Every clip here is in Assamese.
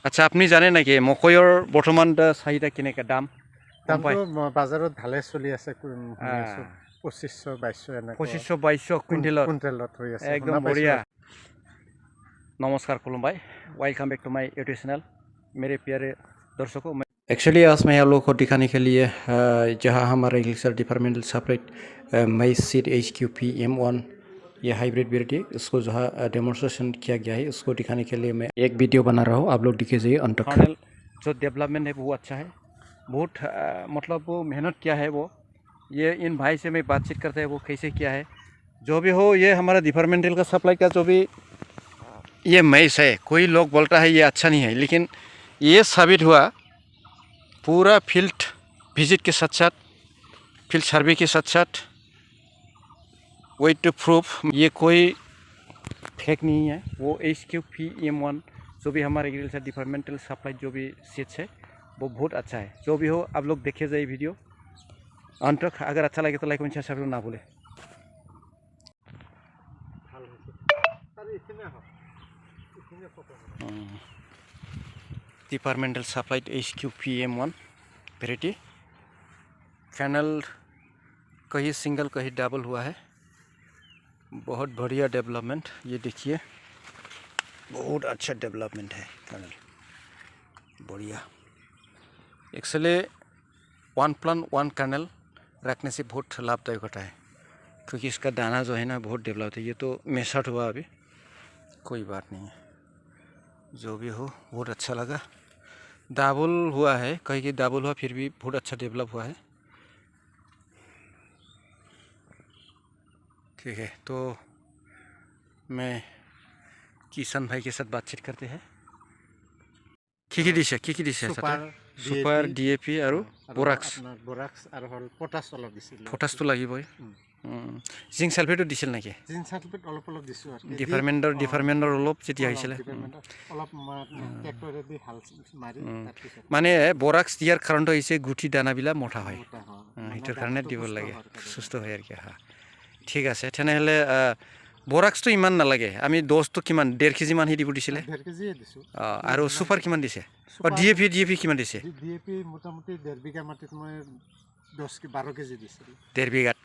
আচ্ছা আপনি জানেন নাকি মকৈৰ বৰ্তমান চাহিদা কেনেকৈ দাম? দামটো বাজাৰত ভালে চলি আছে, শুনি আছোঁ 2500-2200 এনেকুৱা 2500-2200 কুইণ্টেলত হৈ আছে। একদম বঢ়িয়া। नमस्कार खुलुमबाय, welcome back to my YouTube channel मेरे प्यारे दर्शकों। एक्चुअली आज मैं आप लोगों को दिखाने के लिए जहां हमारा एग्रीकल्चर डिपार्टमेंटल सप्लाई मई सीड HQP-M1 ये हाइब्रिड वेराइटी उसको जो है डेमोन्स्ट्रेशन किया गया है, उसको दिखाने के लिए मैं एक वीडियो बना रहा हूँ। आप लोग दिखे जाइए अंत तक। जो डेवलपमेंट है वो अच्छा है, बहुत मतलब वो मेहनत किया है वो। ये इन भाई से मैं बातचीत करते हैं वो कैसे किया है। जो भी हो, ये हमारा डिपार्टमेंटल का सप्लाई का जो भी ये मैस है, कोई लोग बोलता है ये अच्छा नहीं है, लेकिन ये साबित हुआ पूरा फील्ड विजिट के साथ साथ, फील्ड सर्वे के साथ साथ, वेट टू प्रूफ ये कोई फेक नहीं है। वो HQP-M1 जो भी हमारे एग्रीकल्चर डिपार्टमेंटल सप्लाई जो भी सीड्स है वो बहुत अच्छा है। जो भी हो, आप लोग देखे जाए वीडियो अंत तक। अगर अच्छा लगे तो लाइक कमेंट शेयर ना भूले। Departmental supplied HQP-M1 variety, canal कहीं सिंगल कहीं डबल हुआ है। बहुत बढ़िया डेवलपमेंट, ये देखिए बहुत अच्छा डेवलपमेंट है कैनल, बढ़िया। एक्चुअली 1+1 कैनल रखने से बहुत लाभदायक होता है, क्योंकि इसका दाना जो है ना बहुत डेवलप है। ये तो मेसट हुआ अभी, कोई बात नहीं है। जो भी हो बहुत अच्छा लगा। डबल हुआ है, कहीं कि डबल हुआ फिर भी बहुत अच्छा डेवलप हुआ है। ठीक है, तो मैं किशन भाई के साथ बातचीत करते हैं। কি দিছে সুপার DAP আৰু বোৰাক্স আৰু হল পটাছ অলপ দিছিল। পটাছটো লাগিবই। জিংক সালফেটো দিছিল নাকি? জিংক সালফেট অলপ অলপ দিছো আৰু ডিপাৰ্টমেণ্টৰ অলপ যেতিয়া আহিছিলে অলপ ট্ৰেক্টৰেদি হাল মাৰি মানে বোৰাক্স দিয়াৰ কাৰণটো হৈছে গুটি দানাবিলাক মোটা হয়, সেইটোৰ কাৰণে দিব লাগে, সুস্থ হয় আৰু কি। ঠিক আছে, তেনেহ'লে বোৰাক্সটো ইমান নালাগে। আমি ড'জটো কিমান 1.5 কেজি মান দিব দিছিলে? 1.5 কেজিয়ে দিছো। আৰু সুপাৰ কিমান দিছে? DAP কিমান দিছে? DAP মোটামুটি 1.5 বিঘা মাটিত মই 12 কেজি দিছিলোঁ। 1.5 বিঘাত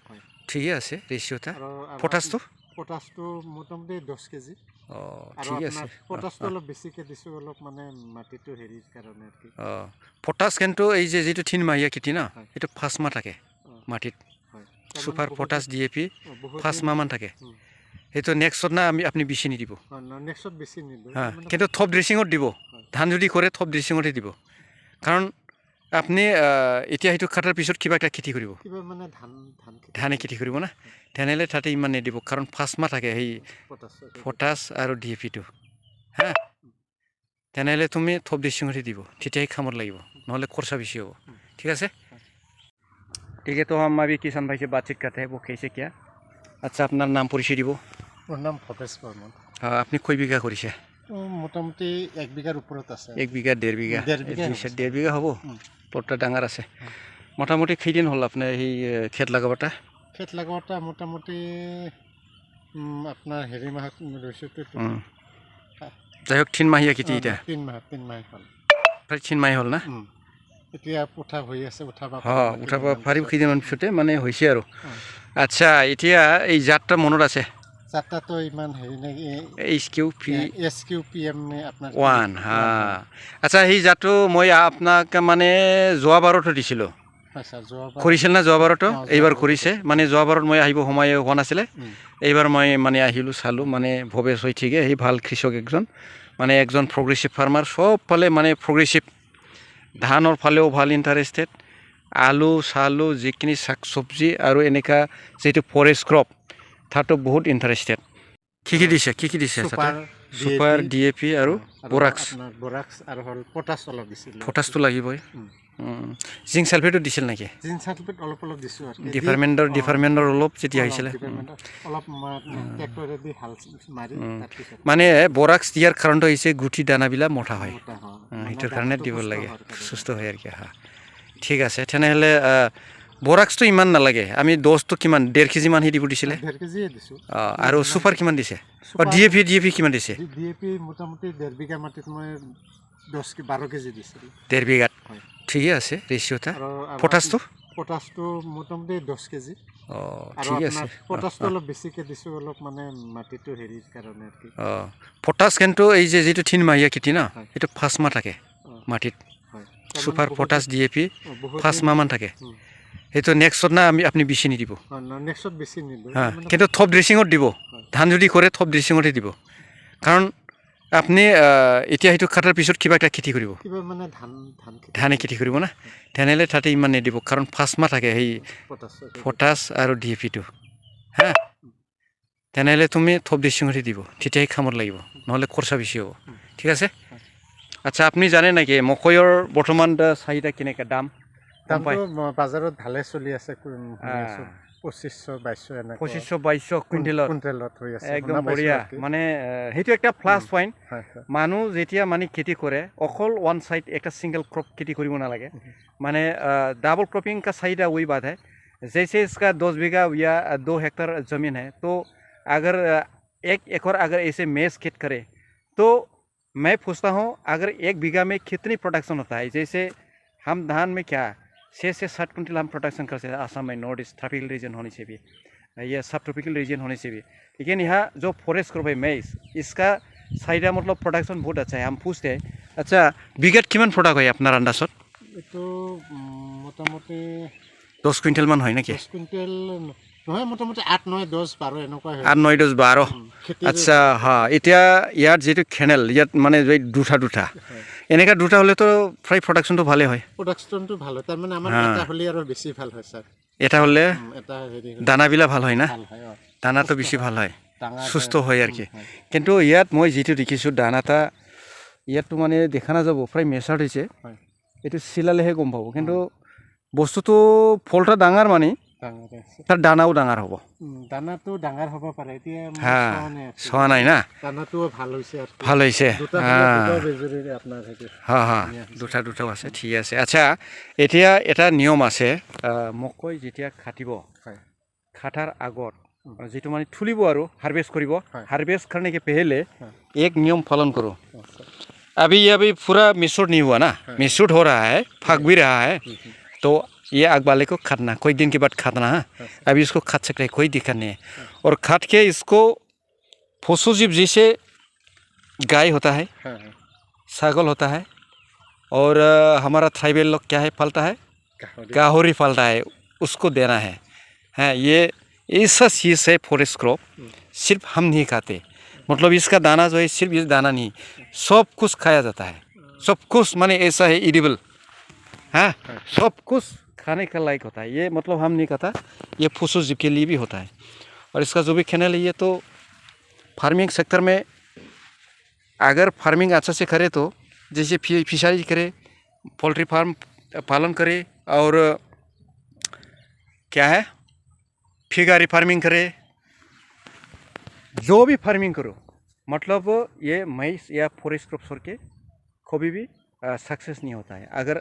ঠিকে আছে ৰেচিঅ'টা। পটাছটো মোটামুটি 10 কেজি। ঠিক আছে, পটাছটো অলপ বেছিকৈ দিছোঁ, অলপ মানে মাটিটো হেৰিৰ কাৰণে আৰু কি। পটাছ কিন্তু এই যে যিটো 3 মাহীয়া খেতি ন, এইটো 5 মাহ থাকে মাটিত। সুপাৰ পটাছ DAP 5 মাহ মান থাকে। সেইটো নেক্সটত না আপুনি বেছি নিদিব, নেক্সটত বেছি নিদিব, কিন্তু থপ ড্ৰেছিঙত দিব। ধান যদি কৰে থপ ড্ৰেছিঙতে দিব, কাৰণ আপুনি এতিয়া সেইটো কাটাৰ পিছত কিবা এটা খেতি কৰিব, মানে ধানে খেতি কৰিব না, তেনেহ'লে তাতে ইমান নিদিব, কাৰণ 5 মাহ থাকে সেই পটাছ আৰু DAPটো। হা, তেনেহ'লে তুমি থপ ড্ৰেছিঙতে দিব, তেতিয়াই কামত লাগিব, নহ'লে খৰচা বেছি হ'ব। ঠিক আছে, ठीक है। तो हम अभी किसान भाई से बातचीत करते हैं वो कैसे क्या। अच्छा, আপনার নাম পরিচয় দিব? মোৰ নাম ভৱেশ বৰ্মন। আপনি কয় বিঘা কৰিছে? মোটামুটি 1 বিঘাৰ ওপৰত আছে। 1 বিঘা 1.5 বিঘা? 1.5 বিঘা হ'ব, পটটা ডাঙৰ আছে। মোটামুটি কেইদিন হ'ল আপোনাৰ সেই খেত লগাবটা? খেত লগাবটা মোটামুটি আপোনাৰ হেৰি মাহত ৰৈছোতো। যাই হোক 3 মাহীয়া খেতি এতিয়া? 3 মাহ হ'ল, প্ৰায় 3 মাহ হ'ল না। এতিয়া উঠা হৈ আছে, উঠাব পাৰিব কেইদিনমান পিছতে মানে হৈছে আৰু। আচ্ছা, এতিয়া এই জাতটা মনত আছে? জাতটাতো ইমান হেৰি নাই, HQP-M1। হা, আচ্ছা, সেই জাতটো মই আপোনাক মানে যোৱাবাৰতো দিছিলোঁ, কৰিছিল না যোৱাবাৰতো? এইবাৰ কৰিছে মানে, যোৱাবাৰত মই আহিব সময় হোৱা নাছিলে, এইবাৰ মই মানে আহিলোঁ, চালোঁ মানে ভৱেশ হৈ ঠিকে, সেই ভাল কৃষক একজন, মানে একজন প্ৰগ্ৰেছিভ ফাৰ্মাৰ, চবফালে মানে প্ৰগ্ৰেছিভ। ধানৰ ফালেও ভাল ইণ্টাৰেষ্টেড, আলু চালু যিখিনি শাক চব্জি আৰু এনেকুৱা যিটো ফৰেষ্ট ক্ৰপ তাতো বহুত ইণ্টাৰেষ্টেড। কি দিছে? সুপাৰ DAP আৰু বোৰাক্স আৰু হল পটাছ অলপ দিছিল। পটাছটো লাগিবই। জিংক সালফেটো দিছিল নাকি? জিংক সালফেট অলপ অলপ দিছো আৰু ডিপাৰ্টমেণ্টৰ অলপ যেতিয়া আহিছিলে, অলপ ট্ৰেক্টৰেদি হাল মাৰি মানে বোৰাক্স দিয়াৰ কাৰণটো হৈছে গুটি দানাবিলাক মোটা হয়, সেইটোৰ কাৰণে দিব লাগে, সুস্থ হয় আৰু কি। ঠিক আছে, তেনেহ'লে বোৰাক্সটো ইমান নালাগে। আমি ড'জটো কিমান 1.5 কেজি মান দিব দিছিলে? 1.5 কেজিয়ে দিছো। আৰু সুপাৰ কিমান দিছে? DAP কিমান দিছে? DAP মোটামুটি 1.5 বিঘা মাটিত মই 12 কেজি দিছিলোঁ 1.5 বিঘাত হয় ঠিকে আছে ৰেচিঅ'টা আৰু পটাছটো পটাছটো মোটামুটি 10 কেজি অঁ আৰু ঠিক আছে আপোনাৰ পটাছটো অলপ বেছিকৈ দিছোঁ অলপ মানে মাটিটো হেৰিৰ কাৰণে আৰু কি অঁ পটাছ কিন্তু এই যে যিটো 3 মাহীয়া খেতি ন হয় সেইটো 5 মাহ থাকে মাটিত হয় ছুপাৰ পটাছ DAP বহুত 5 মাহমান থাকে সেইটো নেক্সটত না আপুনি বেছি নিদিব নেক্সট বেছি নিদিওঁ হা কিন্তু থপ ড্ৰেছিঙত দিব ধান যদি কৰে থপ ড্ৰেছিঙতে দিব কাৰণ আপুনি এতিয়া সেইটো কাটাৰ পিছত কিবা এটা খেতি কৰিব কিবা মানে ধানে খেতি কৰিব না তেনেহ'লে তাতে ইমান নিদিব কাৰণ 5 মাহ থাকে সেই পটাছ আৰু DAPটো হা তেনেহ'লে তুমি থপ ড্ৰেছিঙতে দিব তেতিয়াই কামত লাগিব নহ'লে খৰচা বেছি হ'ব ঠিক আছে আচ্ছা আপুনি জানে নেকি মকৈৰ বৰ্তমান চাহিদা কেনেকৈ দাম দামটো বজাৰত ভালে চলি আছে 2500-2200 এনেকুৱা 2500-2200 কুইণ্টেলত হৈ আছে একদম বঢ়িয়া মানে সেইটো একটা প্লাছ পইণ্ট মানুহ যেতিয়া মানে খেতি কৰে অকল ওৱান সাইড একটা सिंगल क्रॉप खेती কৰিব নালাগে মানে डबल क्रॉपिंग का चाहिए वही बात है जैसे इसका 10 बीघा या 2 हेक्टर ज़मीन है तो अगर 1 एकड़ अगर ऐसे मेज खेत करे तो मैं पूछता हूँ अगर 1 बीघा में कितनी प्रोडक्शन होता है जैसे हम धान में क्या 6 से 7 कुंटल हम प्रोडक्शन करते हैं आसाम में नॉर्थ ईस्ट ट्रॉपिकल रीजन होने से भी या सब ट्रॉपिकल रीजन होने से भी लेकिन यहाँ जो फॉरेस्ट क्रॉप है मेज इसका চাহিদা मतलब प्रोडक्शन बहुत अच्छा है हम पूछते हैं अच्छा বিঘাত কিমান প্ৰডাক্ট হয় আপোনাৰ আন্দাজত এইটো মোটামুটি 10 কুইণ্টেল মান হয় নেকি 10 কুইণ্টেল নহয় মোটামুটি 8 9 10 12 এনেকুৱা হয় 8 9 10 12 আচ্ছা হা এতিয়া ইয়াত যেটো খেনেল ইয়াত মানে দুটা এনেকা দুটা হলেতো ফ্ৰাই প্ৰডাকশনটো ভালে হয় প্ৰডাকশনটো ভাল হয় তাৰ মানে আমাৰ এটা হলি আৰু বেছি ভাল হয় স্যাৰ এটা হলে এটা হেৰি দানাবিলা ভাল হয় না দানাটো বেছি ভাল হয় সুস্থ হয় আর কি কিন্তু ইয়াত মই যেটো দেখিছো দানাটা ইয়াতটো মানে দেখা না যাব প্ৰায় মেছাৰ হৈছে এটো সিলালেহে গম পাব কিন্তু বস্তুটো ফলটা ডাঙৰ মানে তাৰ দানাও ডাঙৰ হ'ব দানাটো ডাঙৰ হ'ব পাৰে এতিয়া চোৱা নাই না দানাটো ভাল হৈছে ভাল হৈছে দুটা বেজৰি আপোনাৰ হেৰি দুটা আছে ঠিক আছে আচ্ছা এতিয়া এটা নিয়ম আছে মকৈ যেতিয়া খাটিব খাটাৰ আগত যেটো মানে থুলিব আৰু হাৰভেস্ট কৰিব हार्वेस्ट करने के पहले एक नियम पालन करो अभी पूरा मिश्र नहीं हुआ ना मिश्र हो रहा है पक भी रहा है तो ये आग वाले को काटना कोई दिन के बाद काटना है अभी इसको काट सकते हैं कोई दिक्कत नहीं है और काट के इसको पशु जीव जैसे गाय होता है छागल होता है और हमारा ट्राइबल लोग क्या है पालता है गाहरी पालता है उसको देना है ये ऐसा चीज़ है फॉरेस्ट क्रॉप सिर्फ हम नहीं खाते मतलब इसका दाना जो है सिर्फ ये दाना नहीं सब कुछ खाया जाता है सब कुछ माने ऐसा है एडिबल सब कुछ खाने का लायक होता है ये मतलब हम नहीं खाता ये पशु जीव के लिए भी होता है और इसका जो भी खेनल है ये तो फार्मिंग सेक्टर में अगर फार्मिंग अच्छा से करे तो जैसे फिशरी करे पोल्ट्री फार्म पालन करे और क्या है फिगारी फार्मिंग करे जो भी फार्मिंग करो मतलब ये मैस या फॉरेस्ट क्रॉप छोड़ के कभी भी सक्सेस नहीं होता है अगर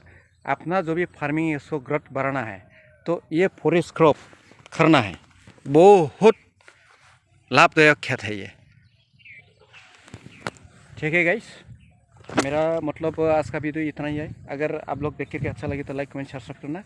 अपना जो भी फार्मिंग है उसको ग्रोथ बढ़ाना है तो ये फॉरेस्ट क्रॉप करना है बहुत लाभदायक खेत है ये ठीक है गाइस मेरा मतलब आज का वीडियो इतना ही है अगर आप लोग देख करके अच्छा लगे तो लाइक कमेंट शेयर करना